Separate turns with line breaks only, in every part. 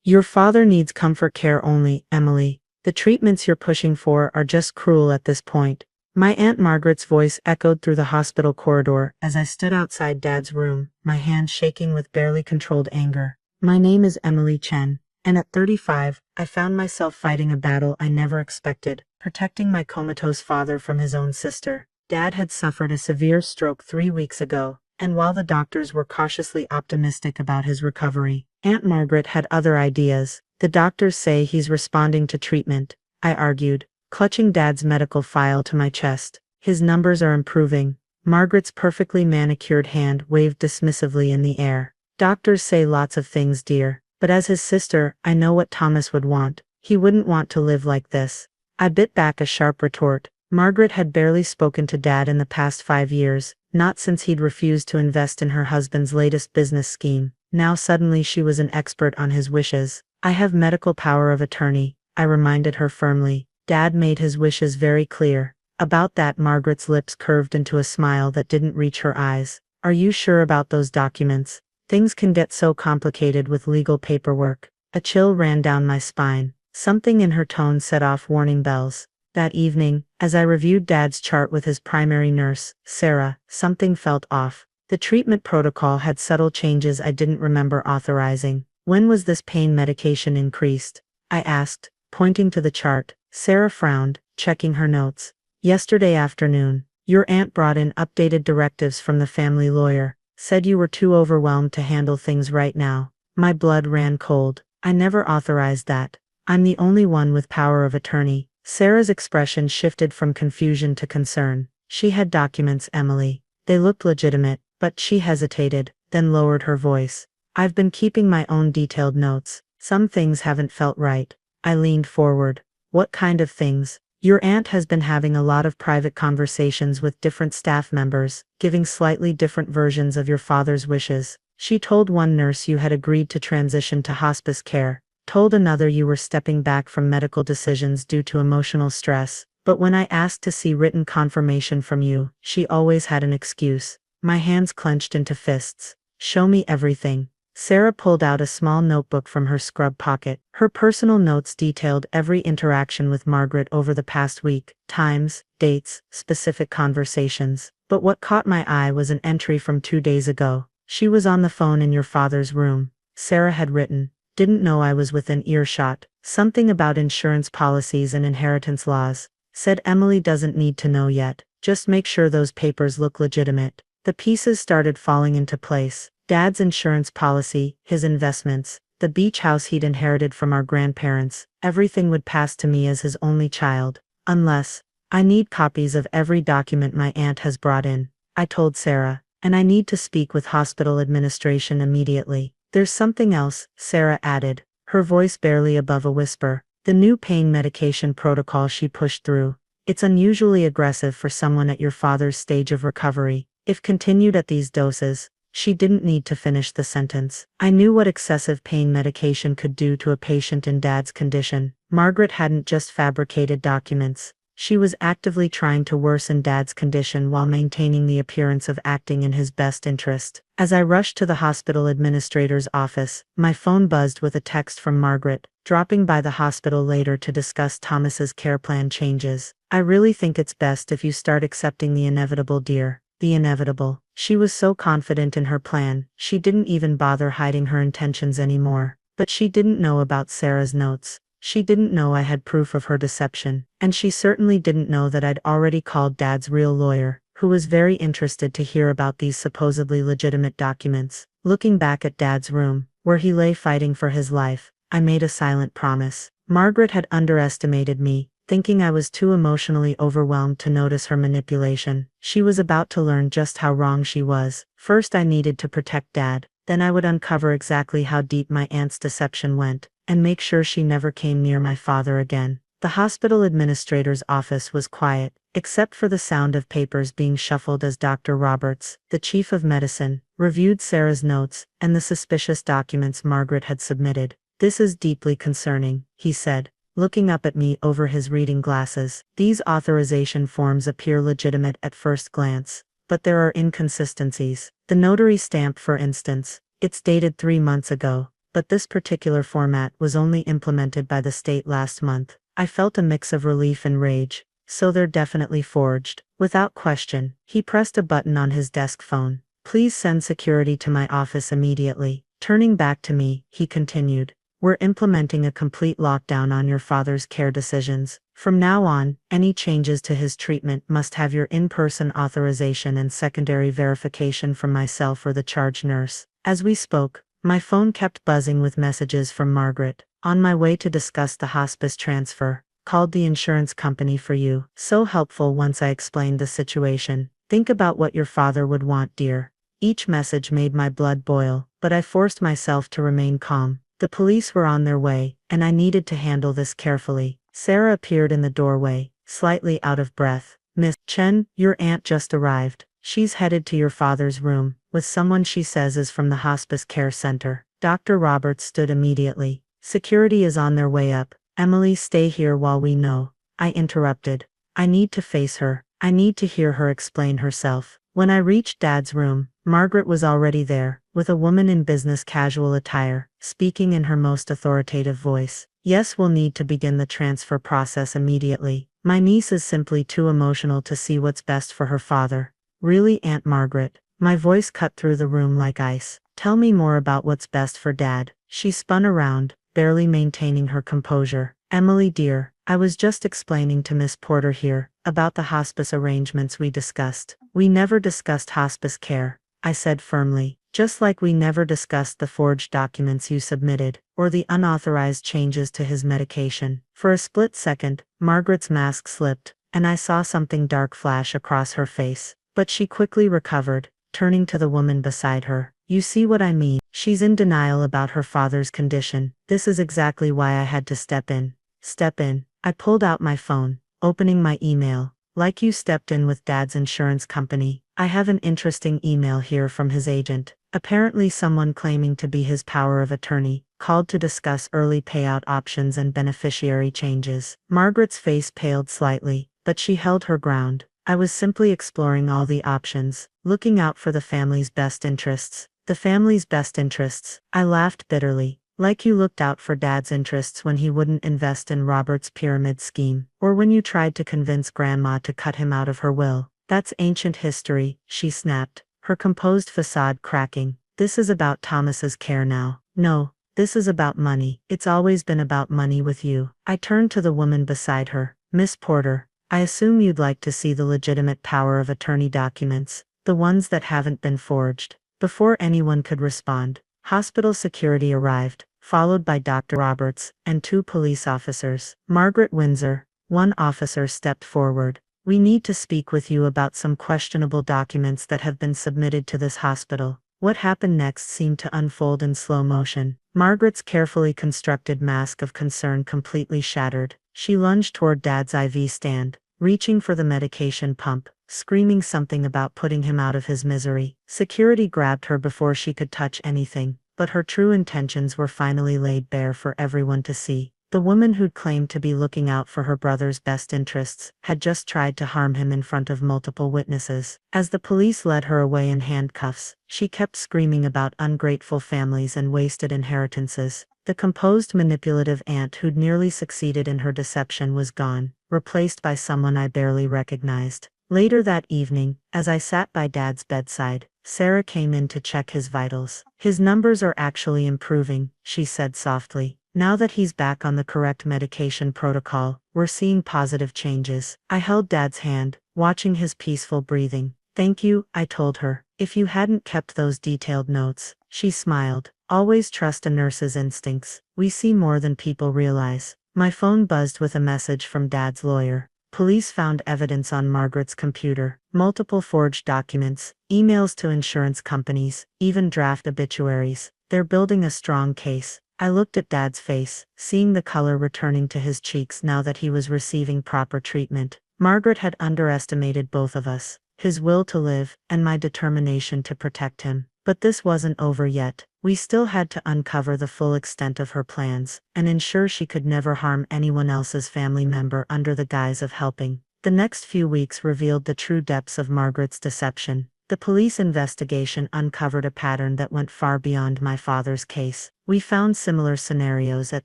Your father needs comfort care only, Emily. The treatments you're pushing for are just cruel at this point. My Aunt Margaret's voice echoed through the hospital corridor as I stood outside Dad's room, my hands shaking with barely controlled anger. My name is Emily Chen, and at 35, I found myself fighting a battle I never expected, protecting my comatose father from his own sister. Dad had suffered a severe stroke 3 weeks ago, and while the doctors were cautiously optimistic about his recovery, Aunt Margaret had other ideas. The doctors say he's responding to treatment, I argued, clutching Dad's medical file to my chest. His numbers are improving. Margaret's perfectly manicured hand waved dismissively in the air. Doctors say lots of things, dear, but as his sister, I know what Thomas would want. He wouldn't want to live like this. I bit back a sharp retort. Margaret had barely spoken to Dad in the past 5 years, not since he'd refused to invest in her husband's latest business scheme. Now suddenly she was an expert on his wishes. I have medical power of attorney, I reminded her firmly. Dad made his wishes very clear. About that, Margaret's lips curved into a smile that didn't reach her eyes. Are you sure about those documents? Things can get so complicated with legal paperwork. A chill ran down my spine. Something in her tone set off warning bells. That evening, as I reviewed Dad's chart with his primary nurse, Sarah, something felt off. The treatment protocol had subtle changes I didn't remember authorizing. When was this pain medication increased? I asked, pointing to the chart. Sarah frowned, checking her notes. Yesterday afternoon, your aunt brought in updated directives from the family lawyer. Said you were too overwhelmed to handle things right now. My blood ran cold. I never authorized that. I'm the only one with power of attorney. Sarah's expression shifted from confusion to concern. She had documents, Emily. They looked legitimate, but she hesitated, then lowered her voice. I've been keeping my own detailed notes. Some things haven't felt right. I leaned forward. What kind of things? Your aunt has been having a lot of private conversations with different staff members, giving slightly different versions of your father's wishes. She told one nurse you had agreed to transition to hospice care, told another you were stepping back from medical decisions due to emotional stress, but when I asked to see written confirmation from you, she always had an excuse. My hands clenched into fists. Show me everything. Sarah pulled out a small notebook from her scrub pocket. Her personal notes detailed every interaction with Margaret over the past week, times, dates, specific conversations. But what caught my eye was an entry from 2 days ago. She was on the phone in your father's room. Sarah had written, didn't know I was within earshot. Something about insurance policies and inheritance laws. Said Emily doesn't need to know yet. Just make sure those papers look legitimate. The pieces started falling into place. Dad's insurance policy, his investments, the beach house he'd inherited from our grandparents, everything would pass to me as his only child. Unless, I need copies of every document my aunt has brought in, I told Sarah, and I need to speak with hospital administration immediately. There's something else, Sarah added, her voice barely above a whisper. The new pain medication protocol she pushed through. It's unusually aggressive for someone at your father's stage of recovery. If continued at these doses, she didn't need to finish the sentence. I knew what excessive pain medication could do to a patient in Dad's condition. Margaret hadn't just fabricated documents. She was actively trying to worsen Dad's condition while maintaining the appearance of acting in his best interest. As I rushed to the hospital administrator's office, my phone buzzed with a text from Margaret, dropping by the hospital later to discuss Thomas's care plan changes. I really think it's best if you start accepting the inevitable, dear. The inevitable. She was so confident in her plan, she didn't even bother hiding her intentions anymore. But she didn't know about Sarah's notes. She didn't know I had proof of her deception. And she certainly didn't know that I'd already called Dad's real lawyer, who was very interested to hear about these supposedly legitimate documents. Looking back at Dad's room, where he lay fighting for his life, I made a silent promise. Margaret had underestimated me, thinking I was too emotionally overwhelmed to notice her manipulation. She was about to learn just how wrong she was. First I needed to protect Dad, then I would uncover exactly how deep my aunt's deception went, and make sure she never came near my father again. The hospital administrator's office was quiet, except for the sound of papers being shuffled as Dr. Roberts, the chief of medicine, reviewed Sarah's notes and the suspicious documents Margaret had submitted. This is deeply concerning, he said, looking up at me over his reading glasses. These authorization forms appear legitimate at first glance, but there are inconsistencies. The notary stamp, for instance, it's dated 3 months ago, but this particular format was only implemented by the state last month. I felt a mix of relief and rage. So they're definitely forged. Without question, he pressed a button on his desk phone. Please send security to my office immediately. Turning back to me, he continued. We're implementing a complete lockdown on your father's care decisions. From now on, any changes to his treatment must have your in-person authorization and secondary verification from myself or the charge nurse. As we spoke, my phone kept buzzing with messages from Margaret. On my way to discuss the hospice transfer. Called the insurance company for you. So helpful once I explained the situation. Think about what your father would want, dear. Each message made my blood boil, but I forced myself to remain calm. The police were on their way, and I needed to handle this carefully. Sarah appeared in the doorway, slightly out of breath. Miss Chen, your aunt just arrived. She's headed to your father's room, with someone she says is from the hospice care center. Dr. Roberts stood immediately. Security is on their way up. Emily, stay here while we know. I interrupted. I need to face her. I need to hear her explain herself. When I reached Dad's room, Margaret was already there, with a woman in business casual attire, speaking in her most authoritative voice. Yes, we'll need to begin the transfer process immediately. My niece is simply too emotional to see what's best for her father. Really, Aunt Margaret? My voice cut through the room like ice. Tell me more about what's best for Dad. She spun around, barely maintaining her composure. Emily dear, I was just explaining to Miss Porter here, about the hospice arrangements we discussed. We never discussed hospice care, I said firmly, just like we never discussed the forged documents you submitted, or the unauthorized changes to his medication. For a split second, Margaret's mask slipped, and I saw something dark flash across her face. But she quickly recovered, turning to the woman beside her. You see what I mean? She's in denial about her father's condition. This is exactly why I had to step in. Step in. I pulled out my phone, opening my email. Like you stepped in with Dad's insurance company. I have an interesting email here from his agent. Apparently someone claiming to be his power of attorney, called to discuss early payout options and beneficiary changes. Margaret's face paled slightly, but she held her ground. I was simply exploring all the options, looking out for the family's best interests. The family's best interests. I laughed bitterly. Like you looked out for Dad's interests when he wouldn't invest in Robert's pyramid scheme, or when you tried to convince Grandma to cut him out of her will. That's ancient history, she snapped, her composed facade cracking. This is about Thomas's care now. No, this is about money. It's always been about money with you. I turned to the woman beside her. Miss Porter, I assume you'd like to see the legitimate power of attorney documents, the ones that haven't been forged. Before anyone could respond, hospital security arrived, followed by Dr. Roberts and 2 police officers. Margaret Windsor, one officer stepped forward. We need to speak with you about some questionable documents that have been submitted to this hospital. What happened next seemed to unfold in slow motion. Margaret's carefully constructed mask of concern completely shattered. She lunged toward Dad's IV stand, reaching for the medication pump, screaming something about putting him out of his misery. Security grabbed her before she could touch anything, but her true intentions were finally laid bare for everyone to see. The woman who'd claimed to be looking out for her brother's best interests had just tried to harm him in front of multiple witnesses. As the police led her away in handcuffs, she kept screaming about ungrateful families and wasted inheritances. The composed, manipulative aunt who'd nearly succeeded in her deception was gone, replaced by someone I barely recognized. Later that evening, as I sat by Dad's bedside, Sarah came in to check his vitals. His numbers are actually improving, she said softly. Now that he's back on the correct medication protocol, we're seeing positive changes. I held Dad's hand, watching his peaceful breathing. Thank you, I told her. If you hadn't kept those detailed notes, she smiled. Always trust a nurse's instincts. We see more than people realize. My phone buzzed with a message from Dad's lawyer. Police found evidence on Margaret's computer, multiple forged documents, emails to insurance companies, even draft obituaries. They're building a strong case. I looked at Dad's face, seeing the color returning to his cheeks now that he was receiving proper treatment. Margaret had underestimated both of us, his will to live, and my determination to protect him. But this wasn't over yet. We still had to uncover the full extent of her plans, and ensure she could never harm anyone else's family member under the guise of helping. The next few weeks revealed the true depths of Margaret's deception. The police investigation uncovered a pattern that went far beyond my father's case. We found similar scenarios at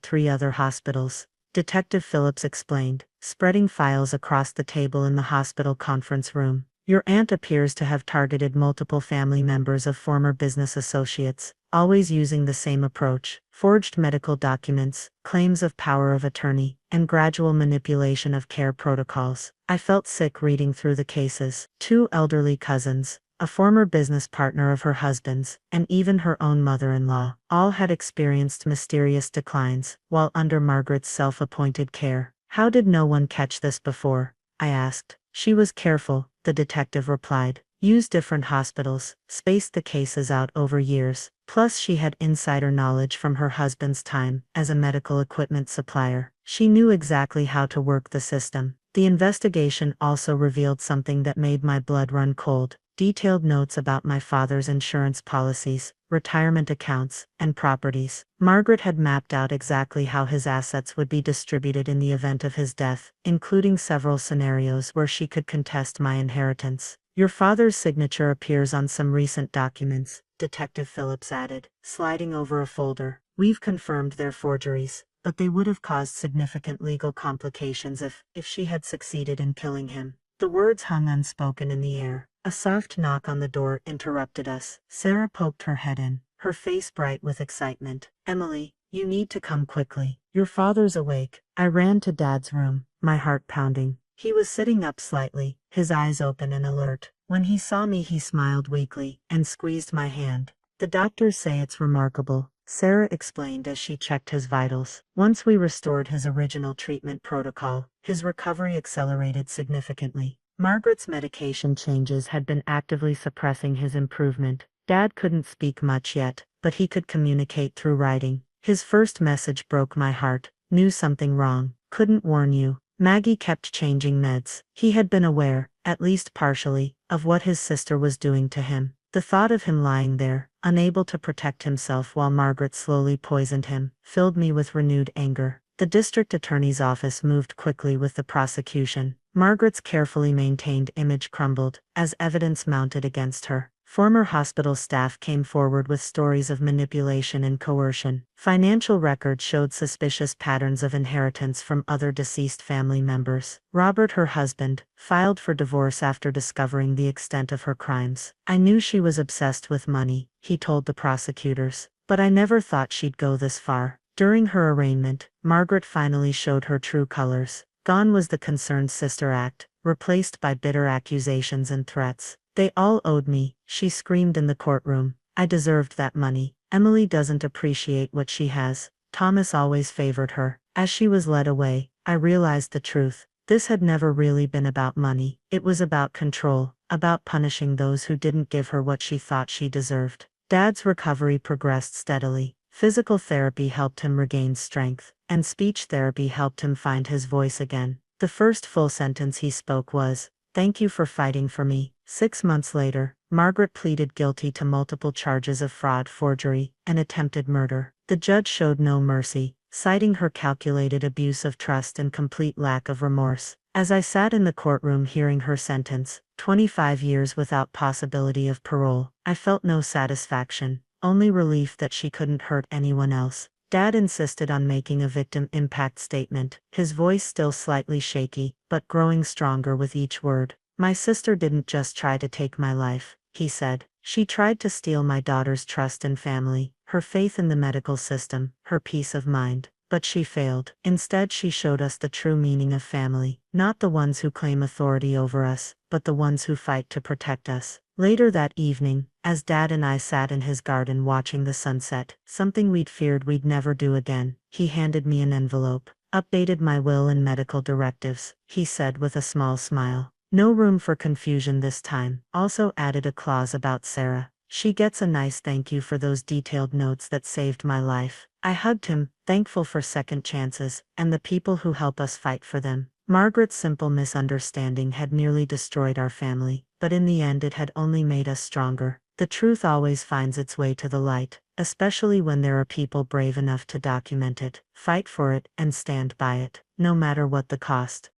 3 other hospitals. Detective Phillips explained, spreading files across the table in the hospital conference room. Your aunt appears to have targeted multiple family members of former business associates, always using the same approach: forged medical documents, claims of power of attorney, and gradual manipulation of care protocols. I felt sick reading through the cases. 2 elderly cousins, a former business partner of her husband's, and even her own mother-in-law, all had experienced mysterious declines while under Margaret's self-appointed care. How did no one catch this before? I asked. She was careful, the detective replied. Used different hospitals, spaced the cases out over years. Plus she had insider knowledge from her husband's time as a medical equipment supplier. She knew exactly how to work the system. The investigation also revealed something that made my blood run cold: detailed notes about my father's insurance policies, retirement accounts, and properties. Margaret had mapped out exactly how his assets would be distributed in the event of his death, including several scenarios where she could contest my inheritance. Your father's signature appears on some recent documents, Detective Phillips added, sliding over a folder. We've confirmed they're forgeries, but they would have caused significant legal complications if she had succeeded in killing him. The words hung unspoken in the air. A soft knock on the door interrupted us. Sarah poked her head in, her face bright with excitement. Emily, you need to come quickly. Your father's awake. I ran to Dad's room, my heart pounding. He was sitting up slightly, his eyes open and alert. When he saw me, he smiled weakly and squeezed my hand. The doctors say it's remarkable, Sarah explained as she checked his vitals. Once we restored his original treatment protocol, his recovery accelerated significantly. Margaret's medication changes had been actively suppressing his improvement. Dad couldn't speak much yet, but he could communicate through writing. His first message broke my heart. Knew something wrong. Couldn't warn you. Maggie kept changing meds. He had been aware, at least partially, of what his sister was doing to him. The thought of him lying there, unable to protect himself while Margaret slowly poisoned him, filled me with renewed anger. The district attorney's office moved quickly with the prosecution. Margaret's carefully maintained image crumbled as evidence mounted against her. Former hospital staff came forward with stories of manipulation and coercion. Financial records showed suspicious patterns of inheritance from other deceased family members. Robert, her husband, filed for divorce after discovering the extent of her crimes. I knew she was obsessed with money, he told the prosecutors, but I never thought she'd go this far. During her arraignment, Margaret finally showed her true colors. Gone was the concerned sister act, replaced by bitter accusations and threats. They all owed me, she screamed in the courtroom. I deserved that money. Emily doesn't appreciate what she has. Thomas always favored her. As she was led away, I realized the truth. This had never really been about money. It was about control, about punishing those who didn't give her what she thought she deserved. Dad's recovery progressed steadily. Physical therapy helped him regain strength, and speech therapy helped him find his voice again. The first full sentence he spoke was, "Thank you for fighting for me." 6 months later, Margaret pleaded guilty to multiple charges of fraud, forgery, and attempted murder. The judge showed no mercy, citing her calculated abuse of trust and complete lack of remorse. As I sat in the courtroom hearing her sentence, 25 years without possibility of parole, I felt no satisfaction, only relief that she couldn't hurt anyone else. Dad insisted on making a victim impact statement, his voice still slightly shaky, but growing stronger with each word. My sister didn't just try to take my life, he said. She tried to steal my daughter's trust and family, her faith in the medical system, her peace of mind. But she failed. Instead, she showed us the true meaning of family, not the ones who claim authority over us, but the ones who fight to protect us. Later that evening, as Dad and I sat in his garden watching the sunset, something we'd feared we'd never do again, he handed me an envelope. "Updated my will and medical directives," he said with a small smile. "No room for confusion this time." Also added a clause about Sarah. "She gets a nice thank you for those detailed notes that saved my life." I hugged him, thankful for second chances, and the people who help us fight for them. Margaret's simple misunderstanding had nearly destroyed our family, but in the end it had only made us stronger. The truth always finds its way to the light, especially when there are people brave enough to document it, fight for it, and stand by it, no matter what the cost.